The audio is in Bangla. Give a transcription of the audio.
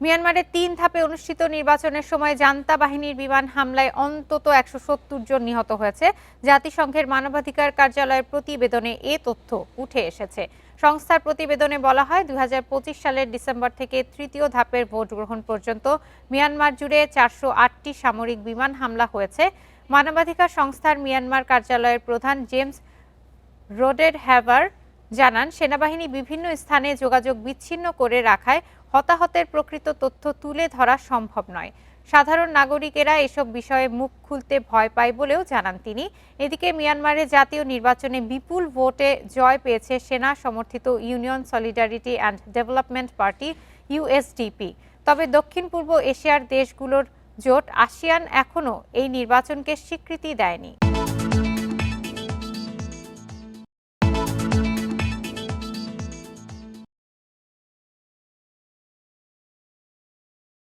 মিয়ানমারে ৩ ধাপে অনুষ্ঠিত নির্বাচনের সময় জান্তা বাহিনীর বিমান হামলায় অন্তত ১৭০ জন নিহত হয়েছে। জাতিসংঘের মানবাধিকার কার্যালয়ের প্রতিবেদনে এ তথ্য উঠে এসেছে। সংস্থার প্রতিবেদনে বলা হয়, ২০২৫ সালের ডিসেম্বর থেকে তৃতীয় ধাপের ভোট গ্রহণ পর্যন্ত মিয়ানমার জুড়ে ৪০৮টি সামরিক বিমান হামলা হয়েছে। মানবাধিকার সংস্থার মিয়ানমার কার্যালয়ের প্রধান জেমস রোডেরহ্যাভার জানান, সেনাবাহিনী বিভিন্ন স্থানে যোগাযোগ বিচ্ছিন্ন করে রাখায় হতাহতের প্রকৃত তথ্য তুলে ধরা সম্ভব নয়। সাধারণ নাগরিকেরা এসব বিষয়ে মুখ খুলতে ভয় পায় বলেও জানান তিনি। এদিকে মিয়ানমারে জাতীয় নির্বাচনে বিপুল ভোটে জয় পেয়েছে সেনা সমর্থিত union solidarity and development party USDP. তবে দক্ষিণ পূর্ব এশিয়ার দেশগুলোর জোট আসিয়ান এখনও এই নির্বাচনকে স্বীকৃতি দেয়নি।